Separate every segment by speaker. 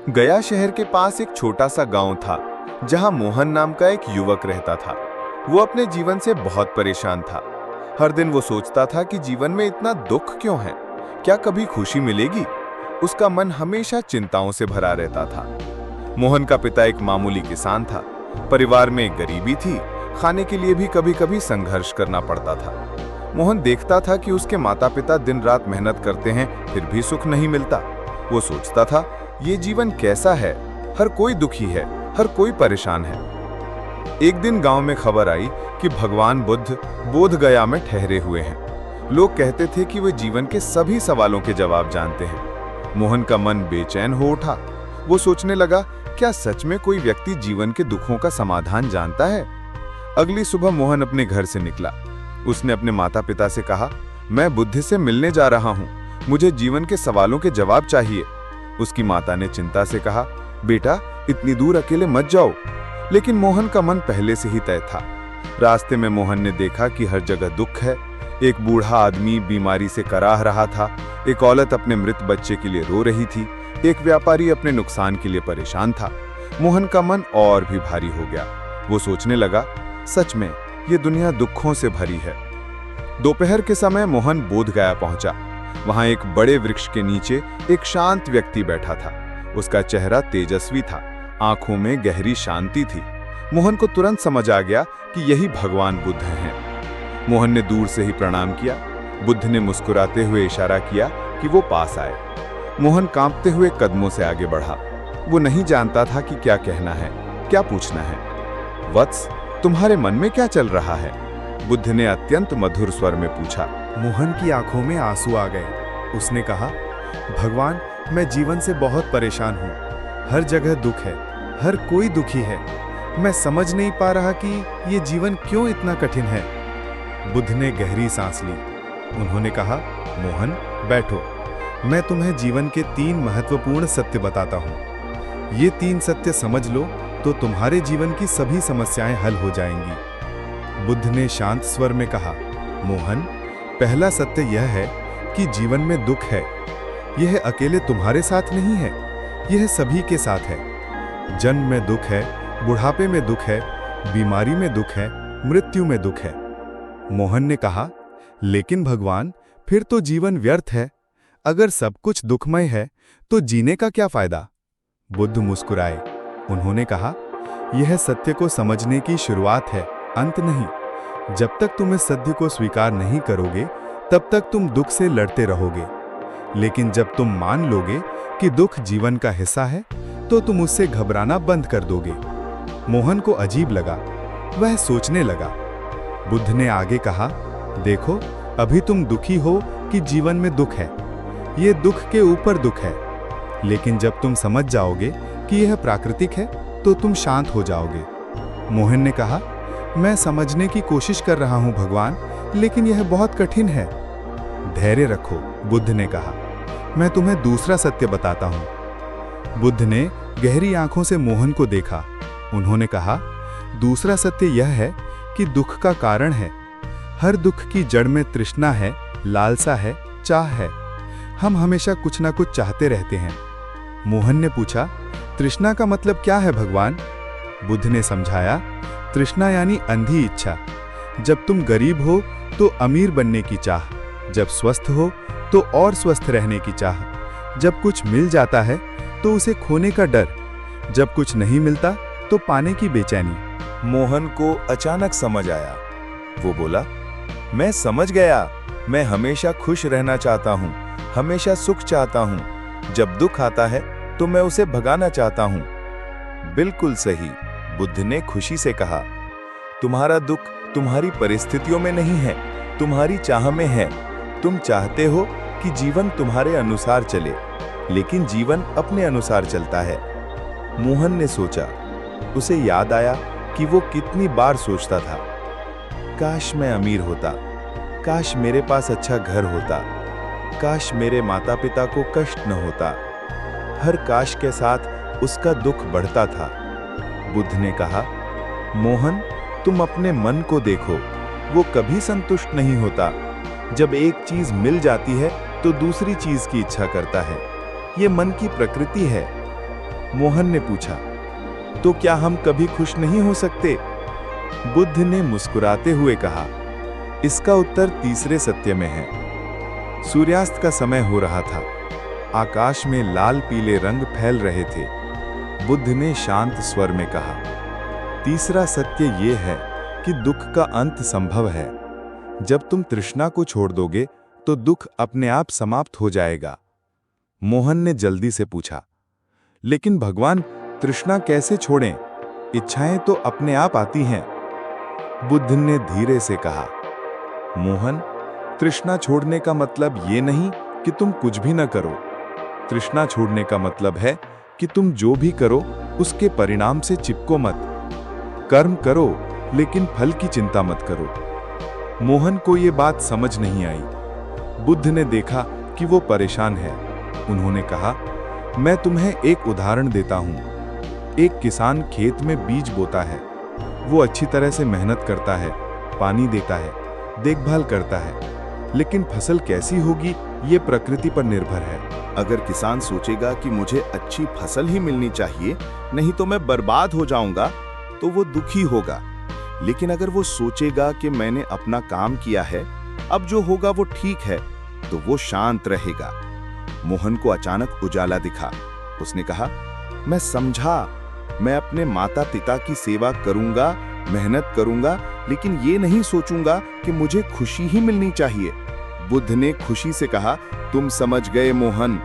Speaker 1: गया शहर के पास एक छोटा सा गांव था जहां मोहन नाम का एक युवक रहता था। वो अपने जीवन से बहुत परेशान था। हर दिन वो सोचता था कि जीवन में इतना दुख क्यों है, क्या कभी खुशी मिलेगी। उसका मन हमेशा चिंताओं से भरा रहता था। मोहन का पिता एक मामूली किसान था। परिवार में गरीबी थी, खाने के लिए भी कभी कभी संघर्ष करना पड़ता था। मोहन देखता था कि उसके माता पिता दिन रात मेहनत करते हैं, फिर भी सुख नहीं मिलता। वो सोचता था, ये जीवन कैसा है, हर कोई दुखी है, हर कोई परेशान है। एक दिन गांव में खबर आई कि भगवान बुद्ध बोध गया में ठहरे हुए हैं। लोग कहते थे कि वे जीवन के सभी सवालों के जवाब जानते हैं। मोहन का मन बेचैन हो उठा। वो सोचने लगा, क्या सच में कोई व्यक्ति जीवन के दुखों का समाधान जानता है? अगली सुबह मोहन अपने घर से निकला। उसने अपने माता पिता से कहा, मैं बुद्ध से मिलने जा रहा हूँ, मुझे जीवन के सवालों के जवाब चाहिए। उसकी माता ने चिंता से कहा, बेटा इतनी दूर अकेले मत जाओ। लेकिन मोहन का मन पहले से ही तय था। रास्ते में मोहन ने देखा कि हर जगह दुख है। एक बूढ़ा आदमी बीमारी से कराह रहा था, एक औरत अपने मृत बच्चे के लिए रो रही थी, एक व्यापारी अपने नुकसान के लिए परेशान था। मोहन का मन और भी भारी हो गया। वो सोचने लगा, सच में ये दुनिया दुखों से भरी है। दोपहर के समय मोहन बोध गया पहुंचा। वहां एक बड़े वृक्ष के नीचे एक शांत व्यक्ति बैठा था। उसका चेहरा तेजस्वी था, आंखों में गहरी शांति थी। मोहन को तुरंत समझ आ गया कि यही भगवान बुद्ध हैं। मोहन ने दूर से ही प्रणाम किया। बुद्ध ने मुस्कुराते हुए इशारा किया कि वो पास आए। मोहन कांपते हुए कदमों से आगे बढ़ा। वो नहीं जानता था कि क्या कहना है, क्या पूछना है। वत्स, तुम्हारे मन में क्या चल रहा है? बुद्ध ने अत्यंत मधुर स्वर में पूछा।
Speaker 2: मोहन की आंखों में आंसू आ गए। उसने कहा, भगवान, मैं जीवन से बहुत परेशान हूँ। हर जगह दुख है, हर कोई दुखी है। मैं समझ नहीं पा रहा कि ये जीवन क्यों इतना कठिन है। बुद्ध ने गहरी सांस ली। उन्होंने कहा, मोहन बैठो, मैं तुम्हें जीवन के 3 महत्वपूर्ण सत्य बताता हूँ। ये 3 सत्य समझ लो तो तुम्हारे जीवन की सभी समस्याएं हल हो जाएंगी। बुद्ध ने शांत स्वर में कहा, मोहन, पहला सत्य यह है कि जीवन में दुख है। यह अकेले तुम्हारे साथ नहीं है, यह सभी के साथ है। जन्म में दुख है, बुढ़ापे में दुख है, बीमारी में दुख है, मृत्यु में दुख है। मोहन ने कहा, लेकिन भगवान, फिर तो जीवन व्यर्थ है। अगर सब कुछ दुखमय है तो जीने का क्या फायदा? बुद्ध मुस्कुराए। उन्होंने कहा, यह सत्य को समझने की शुरुआत है, अंत नहीं। जब तक तुम इस सत्य को स्वीकार नहीं करोगे, तब तक तुम दुख से लड़ते रहोगे। लेकिन जब तुम मान लोगे कि दुख जीवन का हिस्सा है, तो तुम उससे घबराना बंद कर दोगे। मोहन को अजीब लगा। वह सोचने लगा। बुद्ध ने आगे कहा, देखो, अभी तुम दुखी हो कि जीवन में दुख है। ये दुख के ऊपर दुख है। लेकिन जब तुम समझ जाओगे कि यह प्राकृतिक है, तो तुम शांत हो जाओगे। मोहन ने कहा, मैं समझने की कोशिश कर रहा हूं भगवान, लेकिन यह बहुत कठिन है। धैर्य रखो, बुद्ध ने कहा, मैं तुम्हें दूसरा सत्य बताता हूं। बुद्ध ने गहरी आंखों से मोहन को देखा। उन्होंने कहा, दूसरा सत्य यह है कि दुख का कारण है। हर दुख की जड़ में तृष्णा है, लालसा है, चाह है। हम हमेशा कुछ ना कुछ चाहते रहते हैं। मोहन ने पूछा, तृष्णा का मतलब क्या है भगवान? बुद्ध ने समझाया, तृष्णा यानी अंधी इच्छा। जब तुम गरीब हो तो अमीर बनने की चाह, जब स्वस्थ हो तो और स्वस्थ रहने की चाह, जब कुछ मिल जाता है तो उसे खोने का डर, जब कुछ नहीं मिलता तो पाने की बेचैनी।
Speaker 1: मोहन को अचानक समझ आया। वो बोला, मैं समझ गया। मैं हमेशा खुश रहना चाहता हूँ, हमेशा सुख चाहता हूँ। जब दुख आता है तो मैं उसे भगाना चाहता हूँ। बिल्कुल सही, बुद्ध ने खुशी से कहा। तुम्हारा दुख तुम्हारी परिस्थितियों में नहीं है, तुम्हारी चाह में है। तुम चाहते हो कि जीवन तुम्हारे अनुसार चले, लेकिन जीवन अपने अनुसार चलता है। मोहन ने सोचा। उसे याद आया कि वो कितनी बार सोचता था, काश मैं अमीर होता, काश मेरे पास अच्छा घर होता, काश मेरे माता पिता को कष्ट न होता। हर काश के साथ उसका दुख बढ़ता था। बुद्ध ने कहा, मोहन, तुम अपने मन को देखो, वो कभी संतुष्ट नहीं होता। जब एक चीज मिल जाती है तो दूसरी चीज की इच्छा करता है। ये मन की प्रकृति है।
Speaker 2: मोहन ने पूछा, तो क्या हम कभी खुश नहीं हो सकते? बुद्ध ने मुस्कुराते हुए कहा, इसका उत्तर तीसरे सत्य में है। सूर्यास्त का समय हो रहा था। आकाश में लाल पीले रंग फैल रहे थे। बुद्ध ने शांत स्वर में कहा, तीसरा सत्य ये है कि दुख का अंत संभव है। जब तुम तृष्णा को छोड़ दोगे तो दुख अपने आप समाप्त हो जाएगा। मोहन ने जल्दी से पूछा, लेकिन भगवान, तृष्णा कैसे छोड़ें? इच्छाएं तो अपने आप आती हैं। बुद्ध ने धीरे से कहा, मोहन, तृष्णा छोड़ने का मतलब ये नहीं कि तुम कुछ भी न करो। तृष्णा छोड़ने का मतलब है कि तुम जो भी करो उसके परिणाम से चिपको मत। कर्म करो लेकिन फल की चिंता मत करो। मोहन को ये बात समझ नहीं आई। बुद्ध ने देखा कि वो परेशान है। उन्होंने कहा, मैं तुम्हें एक उदाहरण देता हूं। एक किसान खेत में बीज बोता है। वो अच्छी तरह से मेहनत करता है, पानी देता है, देखभाल करता है, लेकिन फसल कैसी होगी ये प्रकृति पर निर्भर है।
Speaker 3: अगर किसान सोचेगा कि मुझे अच्छी फसल ही मिलनी चाहिए, नहीं तो मैं बर्बाद हो जाऊंगा, तो वो दुखी होगा। लेकिन अगर वो सोचेगा कि मैंने अपना काम किया है, अब जो होगा वो ठीक है, तो वो शांत रहेगा। मोहन को अचानक उजाला दिखा। उसने कहा, मैं समझा, मैं अपने माता पिता की सेवा करूंगा, मेहनत करूंगा, लेकिन ये नहीं सोचूंगा कि मुझे खुशी ही मिलनी चाहिए। बुद्ध ने खुशी से कहा, तुम समझ गए मोहन,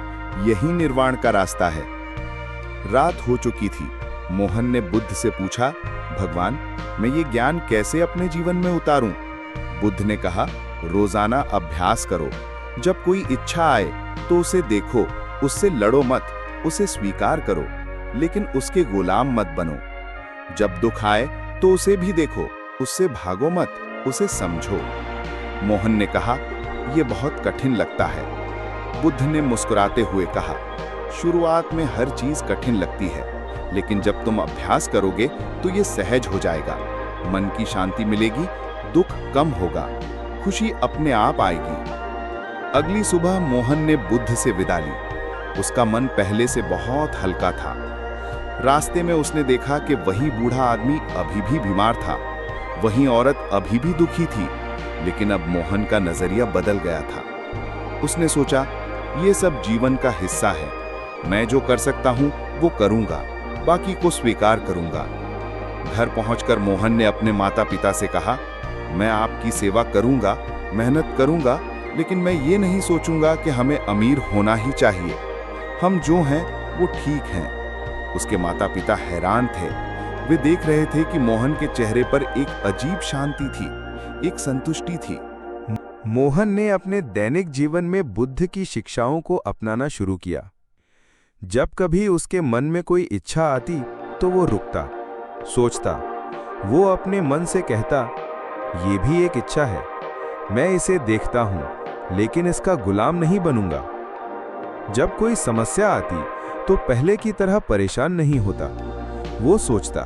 Speaker 3: यही निर्वाण का रास्ता है। रात हो चुकी थी। मोहन ने बुद्ध से पूछा, भगवान, मैं ये ज्ञान कैसे अपने जीवन में उतारूं? बुद्ध ने कहा, रोजाना अभ्यास करो। जब कोई इच्छा आए तो उसे देखो, उससे लड़ो मत, उसे स्वीकार करो, लेकिन उसके गुलाम मत बनो। जब दुख आए तो उसे भी देखो, उससे भागो मत, उसे समझो। मोहन ने कहा, यह बहुत कठिन लगता है। बुद्ध ने मुस्कुराते हुए कहा, शुरुआत में हर चीज कठिन लगती है, लेकिन जब तुम अभ्यास करोगे तो ये सहज हो जाएगा। मन की शांति मिलेगी, दुख कम होगा, खुशी अपने आप आएगी। अगली सुबह मोहन ने बुद्ध से विदा ली। उसका मन पहले से बहुत हल्का था। रास्ते में उसने देखा कि वही बूढ़ा आदमी अभी भी बीमार था, वही औरत अभी भी दुखी थी, लेकिन अब मोहन का नजरिया बदल गया था। उसने सोचा, ये सब जीवन का हिस्सा है, मैं जो कर सकता हूं वो करूंगा, बाकी को स्वीकार करूंगा। घर पहुंचकर मोहन ने अपने माता पिता से कहा, मैं आपकी सेवा करूंगा, मेहनत करूंगा, लेकिन मैं ये नहीं सोचूंगा कि हमें अमीर होना ही चाहिए। हम जो हैं वो ठीक हैं। उसके माता पिता हैरान थे। वे देख रहे थे कि मोहन के चेहरे पर एक अजीब शांति थी, एक संतुष्टि थी।
Speaker 1: मोहन ने अपने दैनिक जीवन में बुद्ध की शिक्षाओं को अपनाना शुरू किया। जब कभी उसके मन में कोई इच्छा आती तो वो रुकता, सोचता। वो अपने मन से कहता, ये भी एक इच्छा है, मैं इसे देखता हूं, लेकिन इसका गुलाम नहीं बनूंगा। जब कोई समस्या आती तो पहले की तरह परेशान नहीं होता। वो सोचता,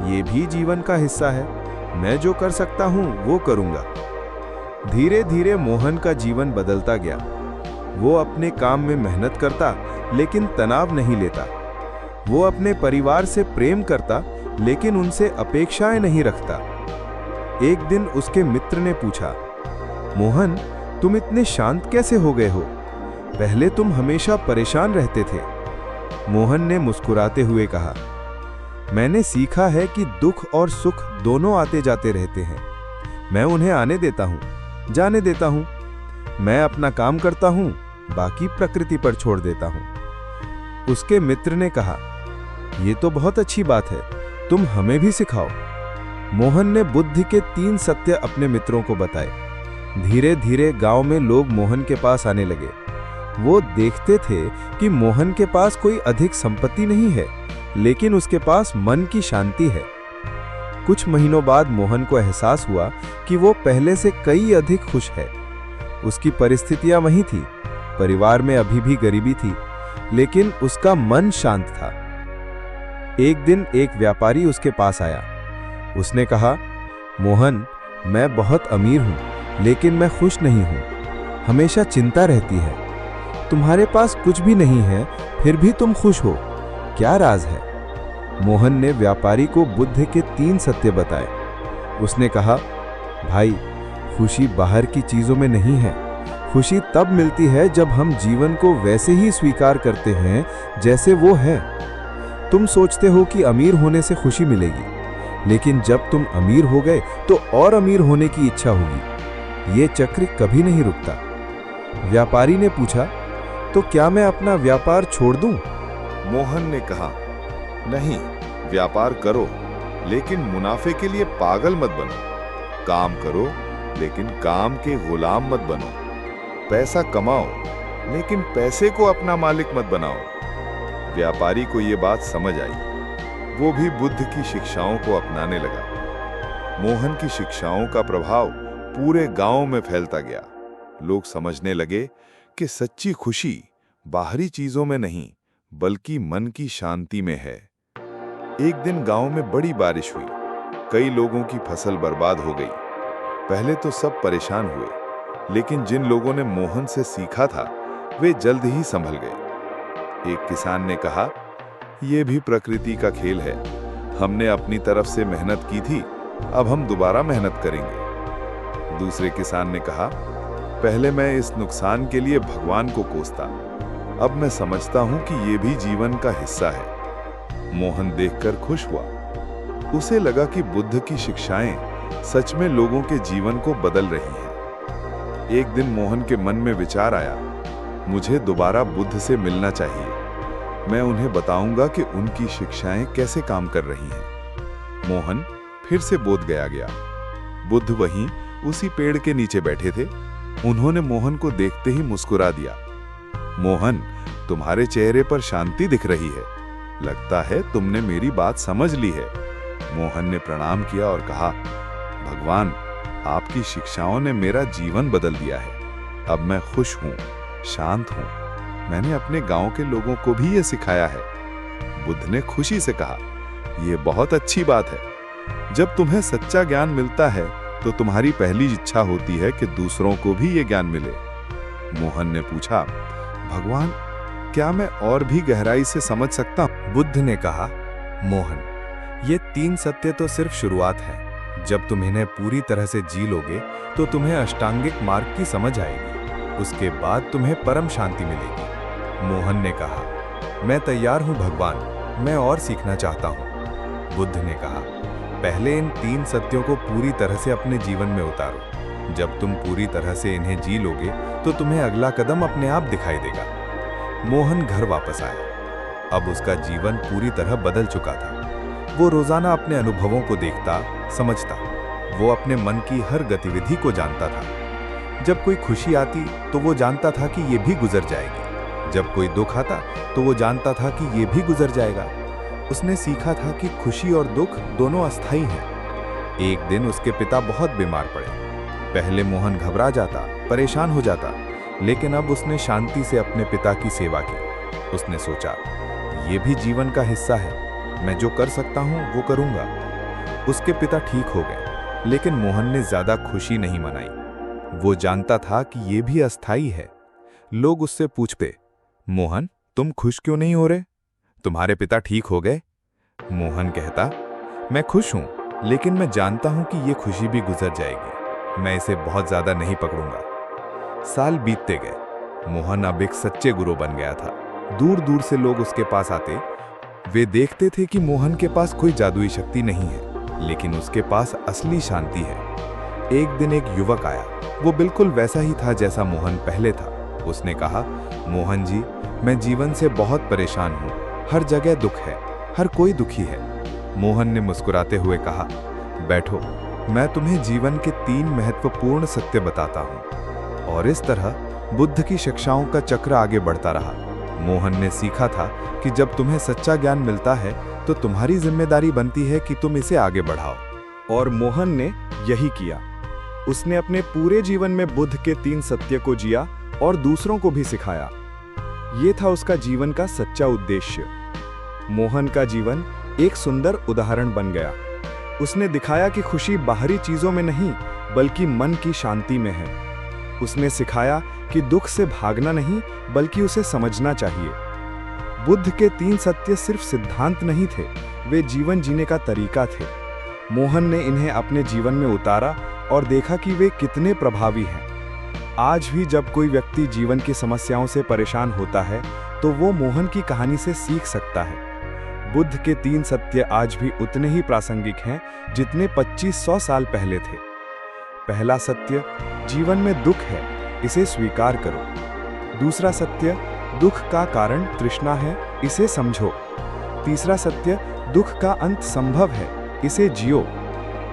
Speaker 1: ये भी जीवन का हिस्सा है, मैं जो कर सकता हूं वो करूंगा। धीरे धीरे मोहन का जीवन बदलता गया। वो अपने काम में मेहनत करता, लेकिन तनाव नहीं लेता। वो अपने परिवार से प्रेम करता, लेकिन उनसे अपेक्षाएं नहीं रखता। एक दिन उसके मित्र ने पूछा, मोहन, तुम इतने शांत कैसे हो गए हो? पहले तुम हमेशा परेशान रहते थे। मोहन ने मुस्कुराते हुए कहा, मैंने सीखा है कि दुख और सुख दोनों आते जाते रहते हैं। मैं उन्हें आने देता हूं, जाने देता हूं। मैं अपना काम करता हूं, बाकी प्रकृति पर छोड़ देता हूं। उसके मित्र ने कहा, यह तो बहुत अच्छी बात है, तुम हमें भी सिखाओ। मोहन ने बुद्ध के 3 सत्य अपने मित्रों को बताए। धीरे धीरे गांव में लोग मोहन के पास आने लगे। वो देखते थे कि मोहन के पास कोई अधिक संपत्ति नहीं है, लेकिन उसके पास मन की शांति है। कुछ महीनों बाद मोहन को एहसास हुआ कि वो पहले से कई अधिक खुश है। उसकी परिस्थितियां वही थी, परिवार में अभी भी गरीबी थी, लेकिन उसका मन शांत था। एक दिन एक व्यापारी उसके पास आया। उसने कहा, मोहन, मैं बहुत अमीर हूं, लेकिन मैं खुश नहीं हूं। हमेशा चिंता रहती है। तुम्हारे पास कुछ भी नहीं है, फिर भी तुम खुश हो। क्या राज है? मोहन ने व्यापारी को बुद्ध के 3 सत्य बताए। उसने कहा, भाई, खुशी बाहर की चीजों में नहीं है। खुशी तब मिलती है जब हम जीवन को वैसे ही स्वीकार करते हैं जैसे वो है। तुम सोचते हो कि अमीर होने से खुशी मिलेगी, लेकिन जब तुम अमीर हो गए तो और अमीर होने की इच्छा होगी। ये चक्र कभी नहीं रुकता। व्यापारी ने पूछा, तो क्या मैं अपना व्यापार छोड़ दूं?
Speaker 3: मोहन ने कहा, नहीं, व्यापार करो, लेकिन मुनाफे के लिए पागल मत बनो। काम करो, लेकिन काम के गुलाम मत बनो। पैसा कमाओ, लेकिन पैसे को अपना मालिक मत बनाओ। व्यापारी को ये बात समझ आई। वो भी बुद्ध की शिक्षाओं को अपनाने लगा। मोहन की शिक्षाओं का प्रभाव पूरे गांव में फैलता गया। लोग समझने लगे कि सच्ची खुशी बाहरी चीजों में नहीं, बल्कि मन की शांति में है। एक दिन गांव में बड़ी बारिश हुई। कई लोगों की फसल बर्बाद हो गई। पहले तो सब परेशान हुए, लेकिन जिन लोगों ने मोहन से सीखा था, वे जल्द ही संभल गए। एक किसान ने कहा, यह भी प्रकृति का खेल है। हमने अपनी तरफ से मेहनत की थी, अब हम दोबारा मेहनत करेंगे। दूसरे किसान ने कहा, पहले मैं इस नुकसान के लिए भगवान को कोसता, अब मैं समझता हूं कि यह भी जीवन का हिस्सा है। मोहन देखकर खुश हुआ। उसे लगा कि बुद्ध की शिक्षाएं सच में लोगों के जीवन को बदल रही हैं। एक दिन मोहन के मन में विचार आया, मुझे दोबारा बुद्ध से मिलना चाहिए। मैं उन्हें बताऊंगा कि उनकी शिक्षाएं कैसे काम कर रही हैं। मोहन फिर से बोधगया गया। बुद्ध वहीं उसी पेड़ के नीचे बैठे थे। उन्होंने मोहन को देखते ही मुस्कुरा दिया। मोहन, तुम्हारे चेहरे पर शांति दिख रही है। लगता है तुमने मेरी बात समझ ली है। मोहन ने प्रणाम किया और कहा, भगवान, आपकी शिक्षाओं ने मेरा जीवन बदल दिया है। अब मैं खुश हूं, शांत हूं। मैंने अपने गांव के लोगों को भी ये सिखाया है। बुद्ध ने खुशी से कहा, यह बहुत अच्छी बात है। जब तुम्हें सच्चा ज्ञान मिलता है तो तुम्हारी पहली इच्छा होती है कि दूसरों को भी ये ज्ञान मिले। मोहन ने पूछा, भगवान, क्या मैं और भी गहराई से समझ सकता हूं?
Speaker 2: बुद्ध ने कहा, मोहन, ये 3 सत्य तो सिर्फ शुरुआत है। जब तुम इन्हें पूरी तरह से जी लोगे तो तुम्हें अष्टांगिक मार्ग की समझ आएगी। उसके बाद तुम्हें परम शांति मिलेगी। मोहन ने कहा, मैं तैयार हूं भगवान, मैं और सीखना चाहता हूं। बुद्ध ने कहा, पहले इन 3 सत्यों को पूरी तरह से अपने जीवन में उतारो। जब तुम पूरी तरह से इन्हें जी लोगे तो तुम्हें अगला कदम अपने आप दिखाई देगा। मोहन घर वापस आया। अब उसका जीवन पूरी तरह बदल चुका था। वो रोजाना अपने अनुभवों को देखता, समझता। वो अपने मन की हर गतिविधि को जानता था। जब कोई खुशी आती तो वो जानता था कि ये भी गुजर जाएगी। जब कोई दुख आता तो वो जानता था कि ये भी गुजर जाएगा। उसने सीखा था कि खुशी और दुख दोनों अस्थायी हैं। एक दिन उसके पिता बहुत बीमार पड़े। पहले मोहन घबरा जाता, परेशान हो जाता, लेकिन अब उसने शांति से अपने पिता की सेवा की। उसने सोचा, ये भी जीवन का हिस्सा है, मैं जो कर सकता हूं वो करूंगा। उसके पिता ठीक हो गए, लेकिन मोहन ने ज्यादा खुशी नहीं मनाई। वो जानता था कि ये भी अस्थायी है। लोग उससे पूछते, मोहन, तुम खुश क्यों नहीं हो रहे? तुम्हारे पिता ठीक हो गए? मोहन कहता, मैं खुश हूं, लेकिन मैं जानता हूं कि ये खुशी भी गुजर जाएगी। मैं इसे बहुत ज्यादा नहीं पकड़ूंगा। साल बीतते गए। मोहन अब एक सच्चे गुरु बन गया था। दूर दूर से लोग उसके पास आते। वे देखते थे कि मोहन के पास कोई जादुई शक्ति नहीं है, लेकिन उसके पास असली शांति है। एक दिन एक युवक आया। वो बिल्कुल वैसा ही था जैसा मोहन पहले था। उसने कहा, मोहन जी, मैं जीवन से बहुत परेशान हूँ। हर जगह दुख है, हर कोई दुखी है। मोहन ने मुस्कुराते हुए कहा, बैठो, मैं तुम्हें जीवन के 3 महत्वपूर्ण सत्य बताता हूँ। और इस तरह बुद्ध की शिक्षाओं का चक्र आगे बढ़ता रहा। मोहन ने सीखा था कि जब तुम्हें सच्चा ज्ञान मिलता है तो तुम्हारी जिम्मेदारी बनती है कि तुम इसे आगे बढ़ाओ। और मोहन ने यही किया। उसने अपने पूरे जीवन में बुद्ध के 3 सत्य को जिया और दूसरों को भी सिखाया। ये था उसका जीवन का सच्चा उद्देश्य। मोहन का जीवन एक सुंदर उदाहरण बन गया। उसने दिखाया कि खुशी बाहरी चीजों में नहीं, बल्कि मन की शांति में है। उसने सिखाया कि दुख से भागना नहीं, बल्कि उसे समझना चाहिए। बुद्ध के 3 सत्य सिर्फ सिद्धांत नहीं थे, वे जीवन जीने का तरीका थे। मोहन ने इन्हें अपने जीवन में उतारा और देखा कि वे कितने प्रभावी हैं। आज भी जब कोई व्यक्ति जीवन की समस्याओं से परेशान होता है तो वो मोहन की कहानी से सीख सकता है। बुद्ध के 3 सत्य आज भी उतने ही प्रासंगिक हैं जितने 2500 साल पहले थे। पहला सत्य, जीवन में दुख है, इसे स्वीकार करो। दूसरा सत्य, दुख का कारण तृष्णा है, इसे समझो। तीसरा सत्य, दुख का अंत संभव है, इसे जियो।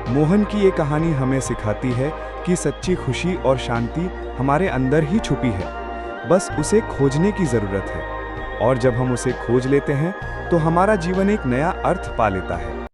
Speaker 2: मोहन की ये कहानी हमें सिखाती है कि सच्ची खुशी और शांति हमारे अंदर ही छुपी है, बस उसे खोजने की जरूरत है। और जब हम उसे खोज लेते हैं तो हमारा जीवन एक नया अर्थ पा लेता है।